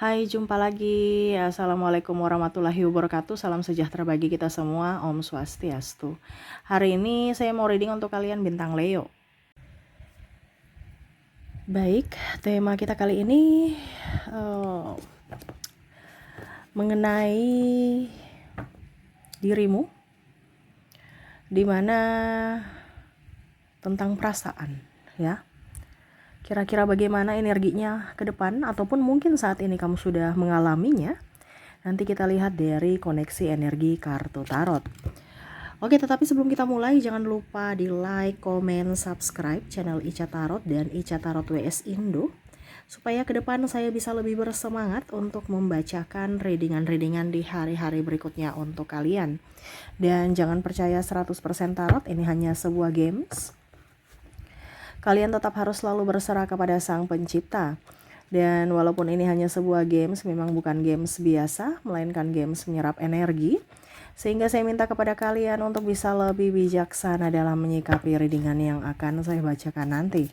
Hai, jumpa lagi. Assalamualaikum warahmatullahi wabarakatuh. Salam sejahtera bagi kita semua. Om Swastiastu. Hari ini saya mau reading untuk kalian bintang Leo. Baik, tema kita kali ini mengenai dirimu, dimana tentang perasaan, ya. Kira-kira bagaimana energinya ke depan, ataupun mungkin saat ini kamu sudah mengalaminya. Nanti kita lihat dari koneksi energi kartu tarot. Oke, tetapi sebelum kita mulai, jangan lupa di like, komen, subscribe channel Ica Tarot dan Ica Tarot WS Indo, supaya ke depan saya bisa lebih bersemangat untuk membacakan readingan-readingan di hari-hari berikutnya untuk kalian. Dan jangan percaya 100% tarot, ini hanya sebuah games. Kalian tetap harus selalu berserah kepada Sang Pencipta. Dan walaupun ini hanya sebuah games, memang bukan games biasa, melainkan games menyerap energi. Sehingga saya minta kepada kalian untuk bisa lebih bijaksana dalam menyikapi readingan yang akan saya bacakan nanti.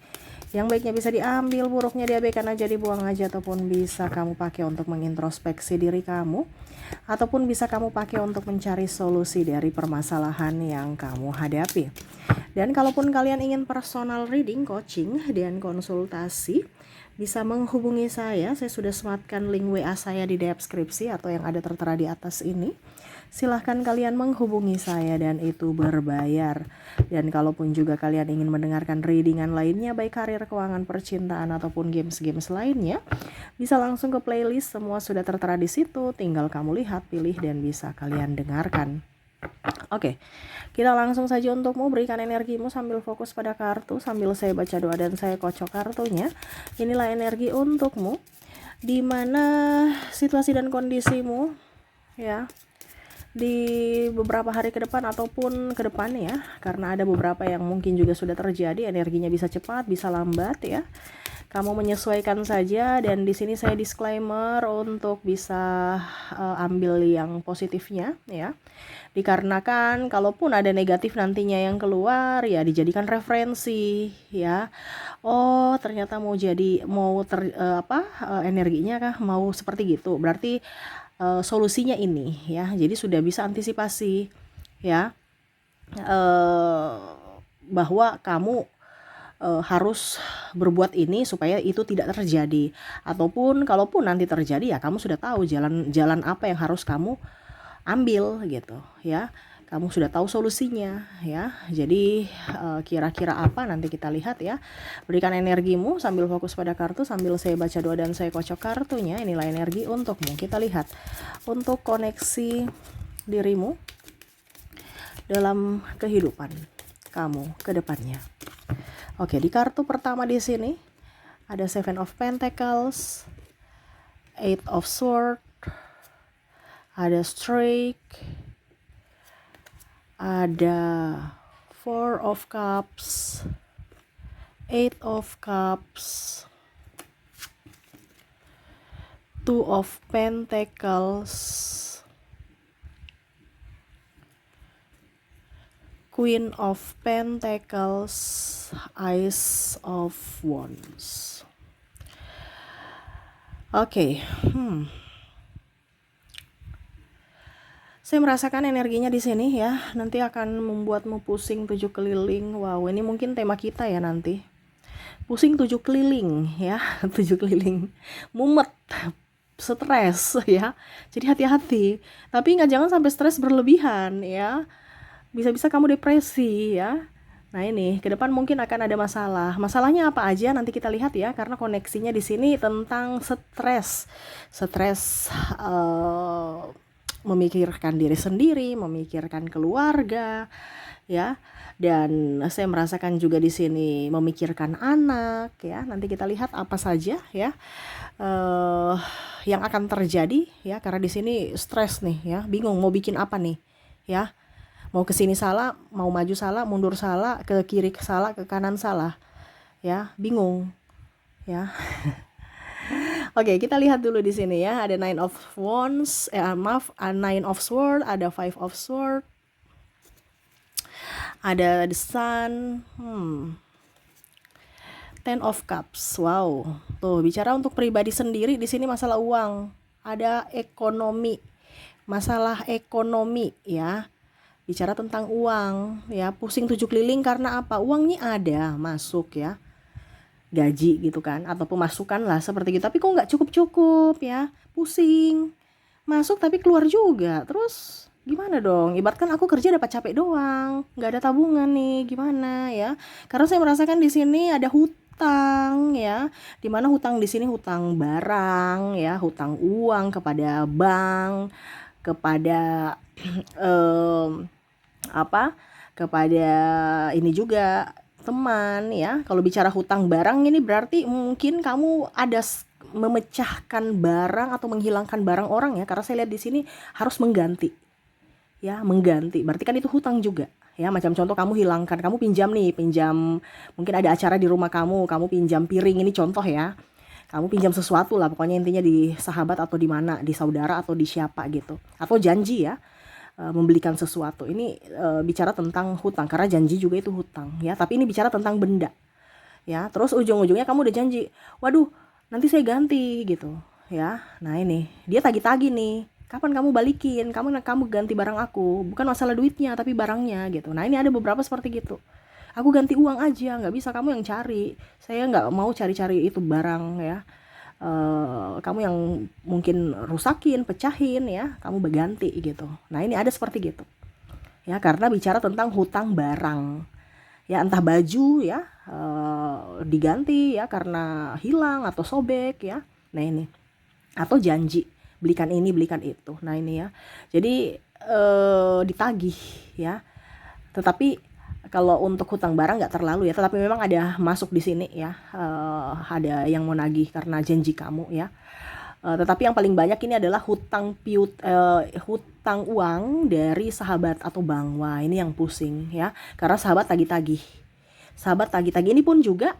Yang baiknya bisa diambil, buruknya diabaikan aja, dibuang aja, ataupun bisa kamu pakai untuk mengintrospeksi diri kamu, ataupun bisa kamu pakai untuk mencari solusi dari permasalahan yang kamu hadapi. Dan kalaupun kalian ingin personal reading, coaching, dan konsultasi, bisa menghubungi saya. Saya sudah sematkan link WA saya di deskripsi atau yang ada tertera di atas ini. Silahkan kalian menghubungi saya dan itu berbayar. Dan kalaupun juga kalian ingin mendengarkan readingan lainnya, baik karir, keuangan, percintaan, ataupun games-games lainnya, bisa langsung ke playlist. Semua sudah tertera di situ. Tinggal kamu lihat, pilih, dan bisa kalian dengarkan. Oke, kita langsung saja untuk memberikan energimu sambil fokus pada kartu, sambil saya baca doa dan saya kocok kartunya. Inilah energi untukmu, di mana situasi dan kondisimu, ya, di beberapa hari ke depan ataupun ke depan, ya, karena ada beberapa yang mungkin juga sudah terjadi, energinya bisa cepat, bisa lambat, ya. Kamu menyesuaikan saja, dan di sini saya disclaimer untuk bisa ambil yang positifnya, ya. Dikarenakan kalaupun ada negatif nantinya yang keluar, ya dijadikan referensi, ya. Oh, ternyata energinya kah mau seperti gitu. Berarti solusinya ini, ya. Jadi sudah bisa antisipasi, ya. Bahwa kamu harus berbuat ini supaya itu tidak terjadi, ataupun kalaupun nanti terjadi, ya kamu sudah tahu jalan apa yang harus kamu ambil gitu, ya. Kamu sudah tahu solusinya, ya. Jadi kira-kira apa, nanti kita lihat, ya. Berikan energimu sambil fokus pada kartu, sambil saya baca doa dan saya kocok kartunya. Inilah energi untukmu. Kita lihat untuk koneksi dirimu dalam kehidupan kamu ke depannya. Oke, di kartu pertama di sini ada Seven of Pentacles, Eight of Swords, ada Strike, ada Four of Cups, Eight of Cups, Two of Pentacles, Queen of Pentacles, Ace of Wands. Oke, Saya merasakan energinya di sini, ya. Nanti akan membuatmu pusing 7 keliling. Wow, ini mungkin tema kita ya nanti. Pusing 7 keliling, ya. 7 keliling. Mumet, stres, ya. Jadi hati-hati. Tapi jangan sampai stres berlebihan, ya. Bisa-bisa kamu depresi, ya. Nah, ini ke depan mungkin akan ada masalah. Masalahnya apa aja nanti kita lihat, ya, karena koneksinya di sini tentang stres. Stres memikirkan diri sendiri, memikirkan keluarga, ya. Dan saya merasakan juga di sini memikirkan anak, ya. Nanti kita lihat apa saja, ya, yang akan terjadi, ya, karena di sini stres nih, ya. Bingung mau bikin apa nih, ya. Mau ke sini salah, mau maju salah, mundur salah, ke kiri salah, ke kanan salah, ya. Bingung, ya. Oke, kita lihat dulu di sini, ya. Ada Nine of Wands, Nine of Swords, ada Five of Swords, ada The Sun, Ten of Cups. Wow. Tuh, bicara untuk pribadi sendiri di sini masalah uang. Ada ekonomi. Masalah ekonomi ya. Bicara tentang uang ya, pusing 7 keliling karena apa? Uangnya ada masuk ya. Gaji gitu kan, atau pemasukan lah seperti gitu. Tapi kok nggak cukup-cukup ya. Pusing. Masuk tapi keluar juga. Terus gimana dong? Ibaratkan aku kerja dapat capek doang, nggak ada tabungan nih, gimana ya? Karena saya merasakan di sini ada hutang ya, dimana hutang di sini hutang barang ya, hutang uang kepada bank, kepada apa? Kepada ini juga teman ya. Kalau bicara hutang barang ini berarti mungkin kamu ada memecahkan barang atau menghilangkan barang orang ya, karena saya lihat di sini harus mengganti ya, mengganti berarti kan itu hutang juga ya. Macam contoh kamu hilangkan, kamu pinjam mungkin ada acara di rumah kamu pinjam piring, ini contoh ya, kamu pinjam sesuatu lah pokoknya, intinya di sahabat atau di mana, di saudara atau di siapa gitu, atau janji ya, membelikan sesuatu. Ini bicara tentang hutang karena janji juga itu hutang ya, tapi ini bicara tentang benda ya. Terus ujung-ujungnya kamu udah janji, waduh nanti saya ganti gitu ya. Nah ini dia tagih-tagih nih, kapan kamu balikin, kamu ganti barang aku, bukan masalah duitnya tapi barangnya gitu. Nah ini ada beberapa seperti gitu, aku ganti uang aja, nggak bisa kamu yang cari, saya nggak mau cari-cari itu barang ya. Kamu yang mungkin rusakin, pecahin ya, kamu berganti gitu. Nah ini ada seperti gitu ya, karena bicara tentang hutang barang ya, entah baju ya diganti ya karena hilang atau sobek ya. Nah ini, atau janji belikan ini belikan itu. Nah ini ya, jadi ditagih ya. Tetapi kalau untuk hutang barang nggak terlalu ya, tetapi memang ada masuk di sini ya, ada yang mau nagih karena janji kamu ya. Tetapi yang paling banyak ini adalah hutang uang dari sahabat atau bank. Wah ini yang pusing ya, karena sahabat tagih-tagih. Sahabat tagih-tagih ini pun juga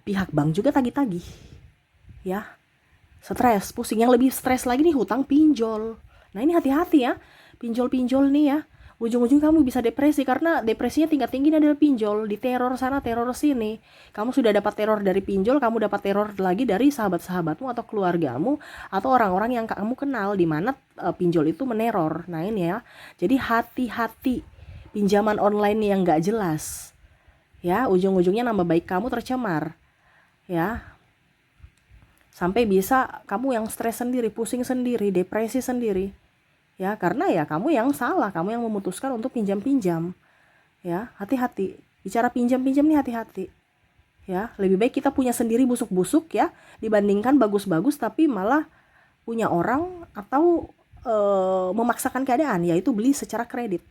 pihak bank juga tagih-tagih ya. Stres, pusing. Yang lebih stres lagi nih hutang pinjol. Nah ini hati-hati ya, pinjol-pinjol nih ya, ujung-ujung kamu bisa depresi, karena depresinya tingkat tinggi adalah pinjol, diteror sana teror sini. Kamu sudah dapat teror dari pinjol, kamu dapat teror lagi dari sahabat-sahabatmu atau keluargamu atau orang-orang yang kamu kenal, di mana pinjol itu meneror. Nah ini ya, jadi hati-hati pinjaman online yang nggak jelas ya, ujung-ujungnya nama baik kamu tercemar ya, sampai bisa kamu yang stres sendiri, pusing sendiri, depresi sendiri ya, karena ya kamu yang salah, kamu yang memutuskan untuk pinjam-pinjam ya. Hati-hati bicara pinjam-pinjam nih, hati-hati ya. Lebih baik kita punya sendiri busuk-busuk ya, dibandingkan bagus-bagus tapi malah punya orang atau memaksakan keadaan, yaitu beli secara kredit.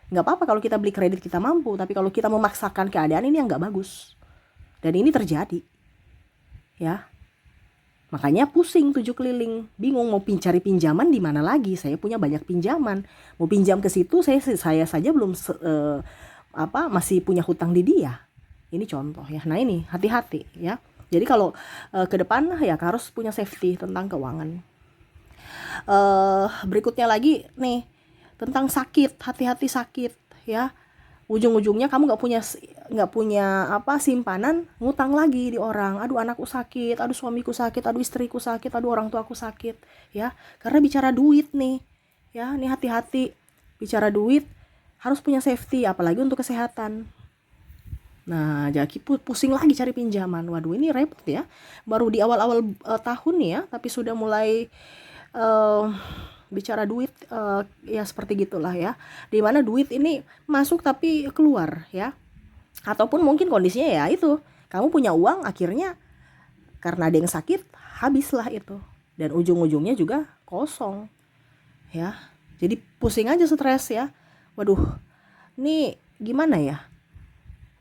Nggak apa-apa kalau kita beli kredit kita mampu, tapi kalau kita memaksakan keadaan, ini yang nggak bagus. Dan ini terjadi ya. Makanya pusing 7 keliling, bingung mau cari pinjaman di mana lagi. Saya punya banyak pinjaman, mau pinjam ke situ saya saja belum masih punya hutang di dia. Ini contoh ya. Nah ini hati-hati ya. Jadi kalau ke depan ya harus punya safety tentang keuangan. Berikutnya lagi nih tentang sakit, hati-hati sakit ya. Ujung-ujungnya kamu nggak punya simpanan, ngutang lagi di orang. Aduh anakku sakit, aduh suamiku sakit, aduh istriku sakit, aduh orang tuaku sakit ya. Karena bicara duit nih ya, nih hati-hati bicara duit, harus punya safety apalagi untuk kesehatan. Nah jadi pusing lagi cari pinjaman, waduh ini repot ya. Baru di awal-awal tahun nih ya, tapi sudah mulai bicara duit ya seperti gitulah ya, dimana duit ini masuk tapi keluar ya, ataupun mungkin kondisinya ya itu kamu punya uang, akhirnya karena ada yang sakit habislah itu, dan ujung-ujungnya juga kosong ya. Jadi pusing aja, stres ya. Waduh ini gimana ya,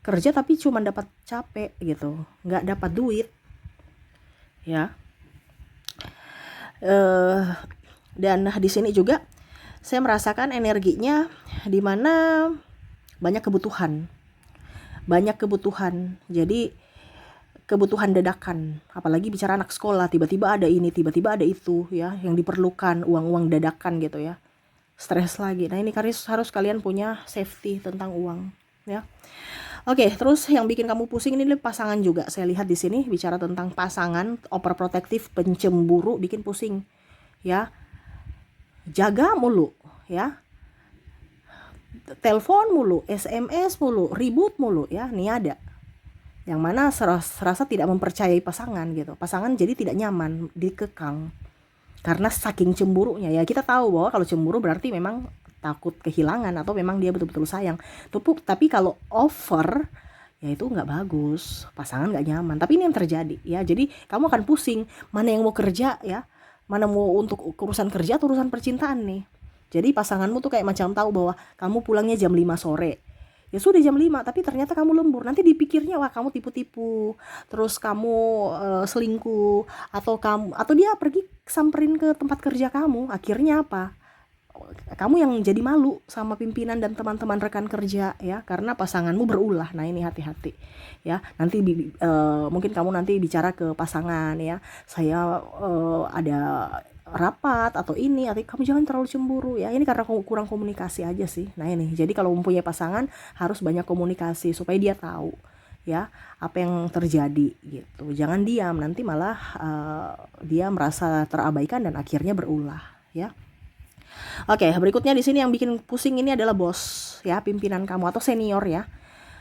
kerja tapi cuma dapat capek gitu, nggak dapat duit ya. Dan di sini juga saya merasakan energinya di mana banyak kebutuhan. Jadi kebutuhan dadakan, apalagi bicara anak sekolah, tiba-tiba ada ini, tiba-tiba ada itu ya, yang diperlukan uang-uang dadakan gitu ya. Stres lagi. Nah ini harus kalian punya safety tentang uang ya. Oke, terus yang bikin kamu pusing ini pasangan juga. Saya lihat di sini bicara tentang pasangan, overprotective, pencemburu, bikin pusing. Ya, jaga mulu, ya. Telepon mulu, SMS mulu, ribut mulu, ya. Nih ada. Yang mana serasa tidak mempercayai pasangan gitu. Pasangan jadi tidak nyaman, dikekang. Karena saking cemburunya, ya kita tahu bahwa kalau cemburu berarti memang takut kehilangan atau memang dia betul-betul sayang. Tapi kalau over, ya itu nggak bagus, pasangan nggak nyaman. Tapi ini yang terjadi, ya. Jadi kamu akan pusing mana yang mau kerja, ya, mana mau untuk urusan kerja atau urusan percintaan nih. Jadi pasanganmu tuh kayak macam tahu bahwa kamu pulangnya jam 5 sore. Ya sudah jam 5, tapi ternyata kamu lembur. Nanti dipikirnya wah kamu tipu-tipu, terus kamu selingkuh, atau dia pergi samperin ke tempat kerja kamu. Akhirnya apa? Kamu yang jadi malu sama pimpinan dan teman-teman rekan kerja, ya, karena pasanganmu berulah. Nah ini hati-hati, ya. Nanti mungkin kamu nanti bicara ke pasangan, ya, saya ada rapat atau ini, atau kamu jangan terlalu cemburu, ya. Ini karena kurang komunikasi aja sih. Nah ini, jadi kalau mempunyai pasangan harus banyak komunikasi supaya dia tahu, ya, apa yang terjadi gitu. Jangan diam, nanti malah dia merasa terabaikan dan akhirnya berulah, ya. Oke, berikutnya di sini yang bikin pusing ini adalah bos, ya, pimpinan kamu atau senior, ya.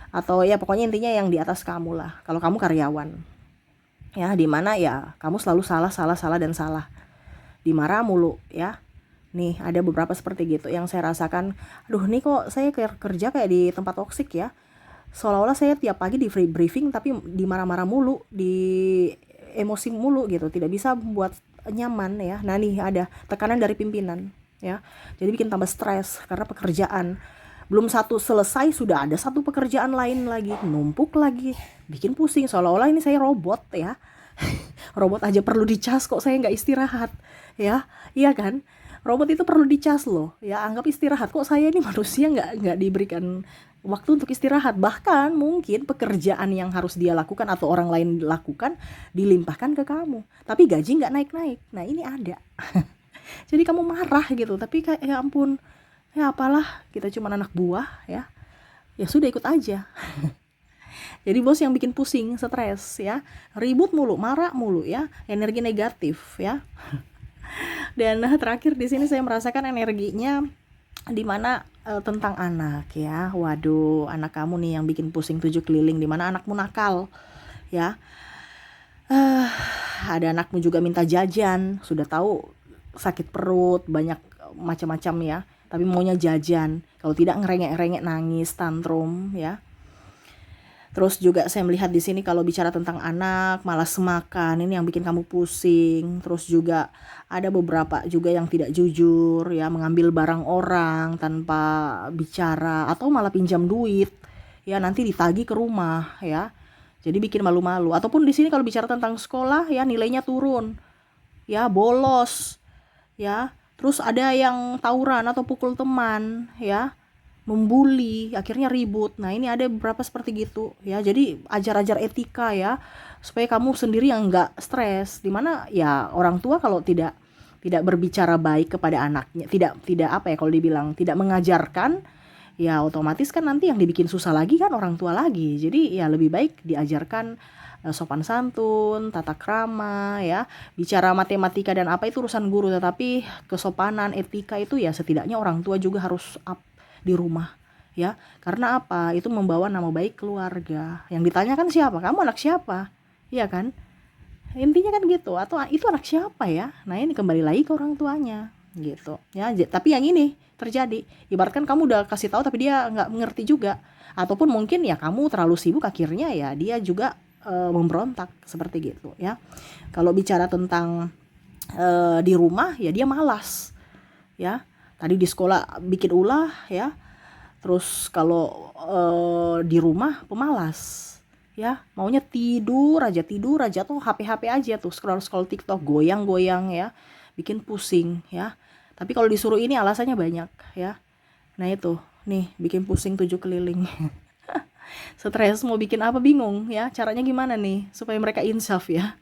Atau ya pokoknya intinya yang di atas kamu lah. Kalau kamu karyawan, ya, di mana ya kamu selalu salah dan salah. Dimarah mulu, ya. Nih, ada beberapa seperti gitu yang saya rasakan. Aduh, nih kok saya kerja kayak di tempat toksik, ya. Seolah-olah saya tiap pagi di free briefing tapi dimarah-marah mulu, di emosi mulu gitu, tidak bisa buat nyaman, ya. Nah, nih ada tekanan dari pimpinan, ya. Jadi bikin tambah stres karena pekerjaan belum satu selesai sudah ada satu pekerjaan lain lagi numpuk lagi, bikin pusing seolah-olah ini saya robot, ya. Robot aja perlu dicas kok saya nggak istirahat, ya. Iya kan, robot itu perlu dicas loh, ya. Anggap istirahat, kok saya ini manusia nggak diberikan waktu untuk istirahat. Bahkan mungkin pekerjaan yang harus dia lakukan atau orang lain lakukan dilimpahkan ke kamu, tapi gaji nggak naik-naik. Nah ini ada. Jadi kamu marah gitu, tapi kayak ya ampun, ya apalah, kita cuma anak buah, ya. Ya sudah ikut aja. Jadi bos yang bikin pusing, stres, ya. Ribut mulu, marah mulu, ya. Energi negatif, ya. Dan terakhir di sini saya merasakan energinya di mana tentang anak, ya. Waduh, anak kamu nih yang bikin pusing 7 keliling, di mana anakmu nakal, ya. Ada anakmu juga minta jajan, sudah tahu sakit perut, banyak macam-macam, ya. Tapi maunya jajan, kalau tidak ngerengek-rengek nangis, tantrum, ya. Terus juga saya melihat di sini kalau bicara tentang anak, malas makan, ini yang bikin kamu pusing. Terus juga ada beberapa juga yang tidak jujur, ya, mengambil barang orang tanpa bicara atau malah pinjam duit, ya, nanti ditagih ke rumah, ya. Jadi bikin malu-malu. Ataupun di sini kalau bicara tentang sekolah, ya, nilainya turun, ya, bolos, ya. Terus ada yang tawuran atau pukul teman, ya, membuli, akhirnya ribut. Nah ini ada beberapa seperti gitu, ya. Jadi ajar-ajar etika, ya, supaya kamu sendiri yang nggak stres. Dimana ya orang tua kalau tidak berbicara baik kepada anaknya, tidak apa ya, kalau dibilang tidak mengajarkan, ya otomatis kan nanti yang dibikin susah lagi kan orang tua lagi. Jadi ya lebih baik diajarkan sopan santun, tata krama, ya. Bicara matematika dan apa itu urusan guru, tetapi kesopanan, etika itu ya setidaknya orang tua juga harus up di rumah, ya. Karena apa? Itu membawa nama baik keluarga. Yang ditanyakan siapa? Kamu anak siapa? Iya kan? Intinya kan gitu. Atau itu anak siapa, ya? Nah, ini kembali lagi ke orang tuanya, gitu. Ya, tapi yang ini terjadi. Ibaratkan kamu udah kasih tahu tapi dia nggak mengerti juga. Ataupun mungkin ya kamu terlalu sibuk akhirnya ya dia juga memberontak seperti gitu, ya. Kalau bicara tentang di rumah ya dia malas, ya. Tadi di sekolah bikin ulah, ya. Terus kalau di rumah pemalas, ya. Maunya tidur aja tuh HP aja tuh, scroll TikTok, goyang-goyang, ya. Bikin pusing, ya. Tapi kalau disuruh ini alasannya banyak, ya. Nah itu, nih bikin pusing 7 keliling. Stres mau bikin apa bingung, ya. Caranya gimana nih supaya mereka insaf, ya.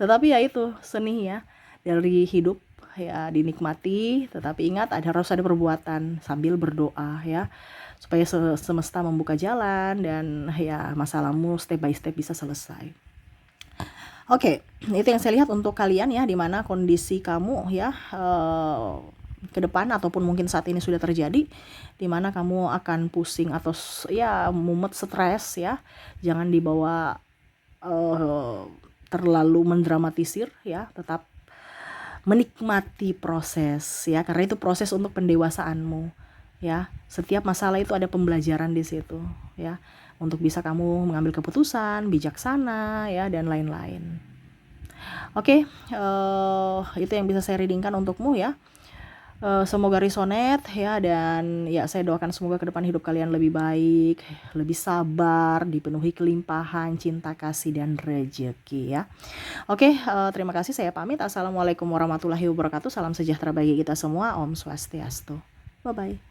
Tetapi ya itu seni, ya, dari hidup, ya dinikmati, tetapi ingat harus ada perbuatan sambil berdoa ya, supaya semesta membuka jalan dan ya masalahmu step by step bisa selesai. Oke, itu yang saya lihat untuk kalian ya, dimana kondisi kamu ya ke depan ataupun mungkin saat ini sudah terjadi, dimana kamu akan pusing atau ya mumet, stres ya, jangan dibawa terlalu mendramatisir ya, tetap menikmati proses ya, karena itu proses untuk pendewasaanmu ya. Setiap masalah itu ada pembelajaran di situ ya, untuk bisa kamu mengambil keputusan bijaksana ya dan lain-lain. Oke, itu yang bisa saya readingkan untukmu ya. Semoga resonate ya, dan ya saya doakan semoga ke depan hidup kalian lebih baik, lebih sabar, dipenuhi kelimpahan cinta kasih dan rezeki ya. Oke, terima kasih, saya pamit. Assalamualaikum warahmatullahi wabarakatuh. Salam sejahtera bagi kita semua. Om Swastiastu. Bye bye.